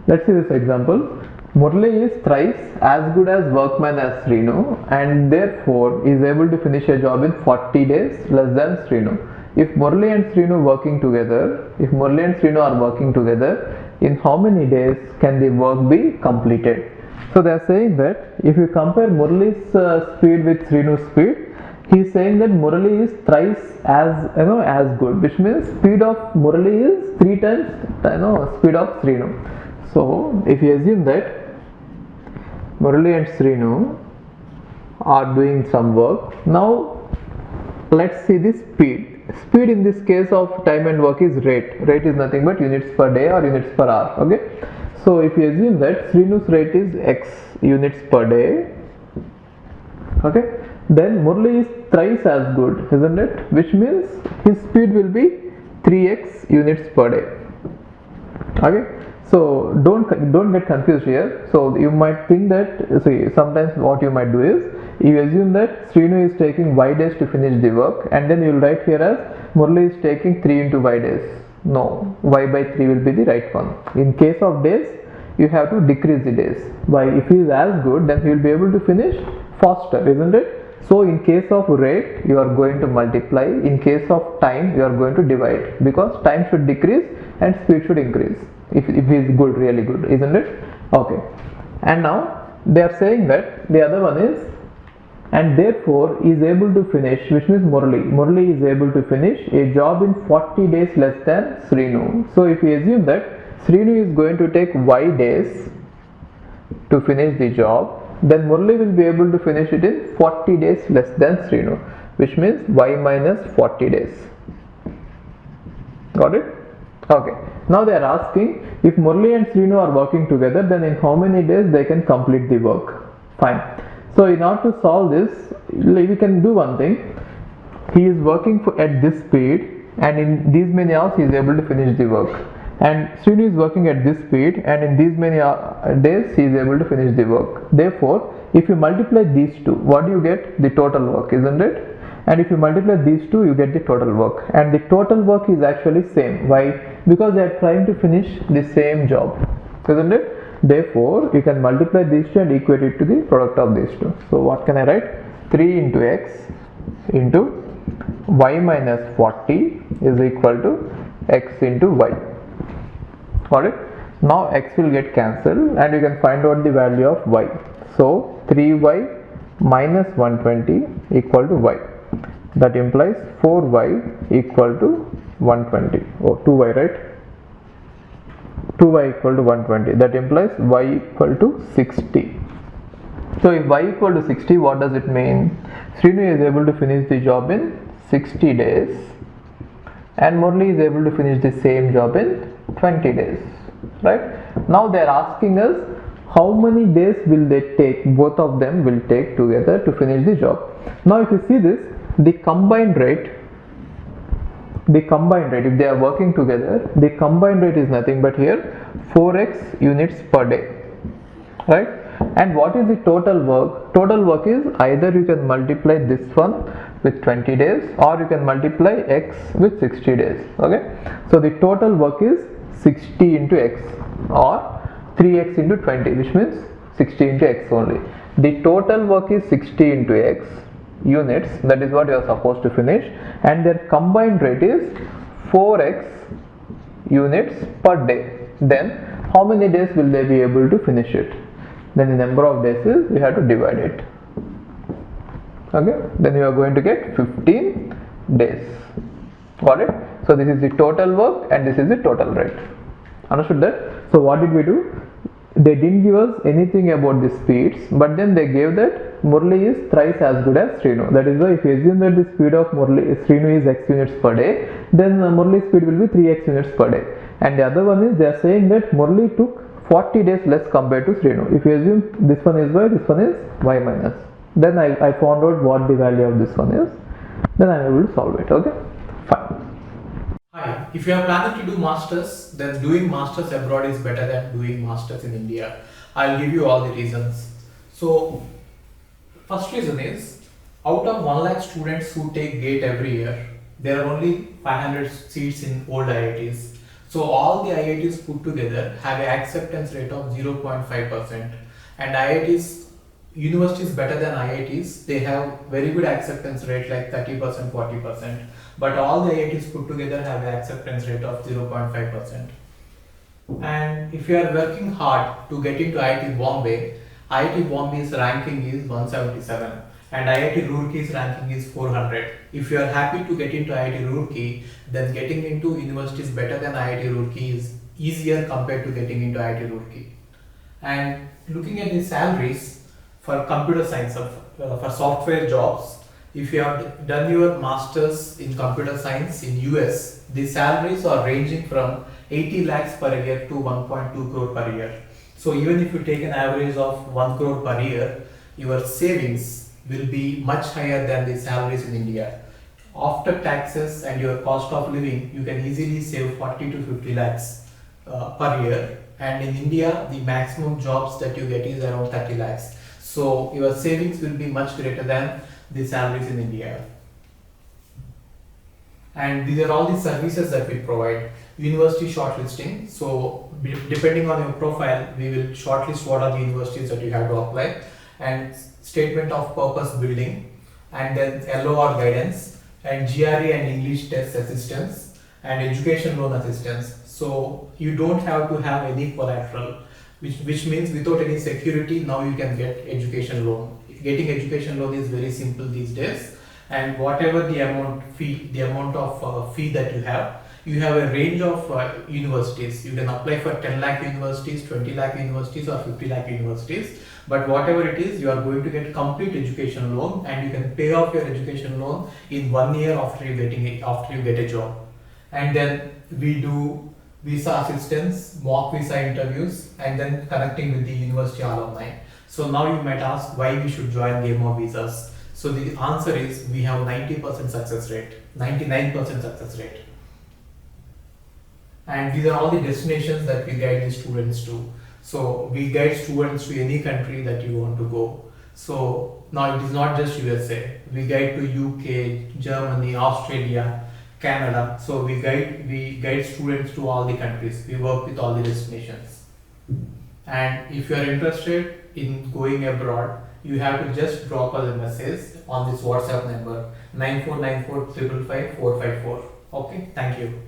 Let's see this example. Murli is thrice as good as workman as Srinu and therefore is able to finish a job in 40 days less than Srinu. If Murli and Srinu are working together, in how many days can the work be completed? So they are saying that if you compare Murli's speed with Srinu's speed, he is saying that Murali is thrice as good, which means speed of Murali is 3 times speed of Srinu. So if you assume that Murali and Srinu are doing some work, now let's see the speed. Speed in this case of time and work is rate. Rate is nothing but units per day or units per hour. Okay. So if you assume that Srinu's rate is x units per day, okay, then Murali is thrice as good, isn't it? Which means his speed will be 3x units per day. Okay. So don't get confused here. So you might think that, see, sometimes what you might do is you assume that Srinu is taking y days to finish the work, and then you will write here as Murali is taking 3 into y days. No, y by 3 will be the right one. In case of days, you have to decrease the days. Why? If he is as good, then he will be able to finish faster, isn't it? So in case of rate, you are going to multiply. In case of time, you are going to divide, because time should decrease and speed should increase if he is good, really good, isn't it? Okay. And now they are saying that the other one is, and therefore is able to finish, which means Murali is able to finish a job in 40 days less than Srinu. So if we assume that Srinu is going to take y days to finish the job, then Murali will be able to finish it in 40 days less than Srinu, which means y minus 40 days. Got it? Okay. Now they are asking, if Murali and Srinu are working together, then in how many days they can complete the work? Fine. So in order to solve this, we can do one thing. He is working at this speed, and in these many hours he is able to finish the work. And Srinu is working at this speed, and in these many days he is able to finish the work. Therefore, if you multiply these two, what do you get? The total work, isn't it? And if you multiply these two, you get the total work, and the total work is actually same. Why? Because they are trying to finish the same job, isn't it? Therefore, you can multiply these two and equate it to the product of these two. So what can I write? 3 into x into y minus 40 is equal to x into y. Got it? Now x will get cancelled and you can find out the value of y. So 3y minus 120 equal to y. That implies 4y equal to 120. Oh, 2y, right? 2y equal to 120. That implies y equal to 60. So if y equal to 60, what does it mean? Srinu is able to finish the job in 60 days and Murali is able to finish the same job in 20 days. Right? Now they are asking us how many days will they take, both of them will take together to finish the job. Now if you see this, the combined rate, if they are working together, the combined rate is nothing but here 4x units per day, right? And what is the total work? Total work is either you can multiply this one with 20 days or you can multiply x with 60 days, okay? So the total work is 60 into x or 3x into 20, which means 60 into x only. The total work is 60 into x units, that is what you are supposed to finish, and their combined rate is 4x units per day. Then how many days will they be able to finish it? Then the number of days is, you have to divide it. Okay, then you are going to get 15 days. Got it? So this is the total work and this is the total rate. Understood that? So what did we do? They didn't give us anything about the speeds, but then they gave that Murali is thrice as good as Srinu. That is why if you assume that the speed of Srinu is x units per day, then Murali's speed will be 3x units per day. And the other one is they are saying that Murali took 40 days less compared to Srinu. If you assume this one is y, this one is y minus. Then I found out what the value of this one is. Then I am able to solve it. Okay, fine. Hi, if you are planning to do masters, then doing masters abroad is better than doing masters in India. I'll give you all the reasons. So, first reason is, out of 1 lakh students who take GATE every year, there are only 500 seats in old IITs. So all the IITs put together have an acceptance rate of 0.5%, and IITs, universities better than IITs, they have very good acceptance rate like 30%, 40%, but all the IITs put together have an acceptance rate of 0.5%. And if you are working hard to get into IIT Bombay's ranking is 177 and IIT Roorkee's ranking is 400. If you are happy to get into IIT Roorkee, then getting into universities better than IIT Roorkee is easier compared to getting into IIT Roorkee. And looking at the salaries for computer science, for software jobs, if you have done your masters in computer science in US, the salaries are ranging from 80 lakhs per year to 1.2 crore per year. So even if you take an average of 1 crore per year, your savings will be much higher than the salaries in India. After taxes and your cost of living, you can easily save 40 to 50 lakhs per year. And in India, the maximum jobs that you get is around 30 lakhs. So your savings will be much greater than the salaries in India. And these are all the services that we provide. University shortlisting. So depending on your profile, we will shortlist what are the universities that you have to apply, and statement of purpose building, and then LOR guidance, and GRE and English test assistance, and education loan assistance. So you don't have to have any collateral, which means without any security, now you can get education loan. Getting education loan is very simple these days, and whatever the amount of fee that you have a range of universities. You can apply for 10 lakh universities, 20 lakh universities, or 50 lakh universities. But whatever it is, you are going to get complete education loan, and you can pay off your education loan in 1 year after you get a job. And then we do visa assistance, mock visa interviews, and then connecting with the university alumni. So now you might ask why we should join Game of Visas. So the answer is we have 90% success rate, 99% success rate. And these are all the destinations that we guide the students to. So we guide students to any country that you want to go. So now it is not just USA. We guide to UK, Germany, Australia, Canada. So we guide students to all the countries. We work with all the destinations. And if you are interested in going abroad, you have to just drop us a message on this WhatsApp number 9494 555 454. Okay, thank you.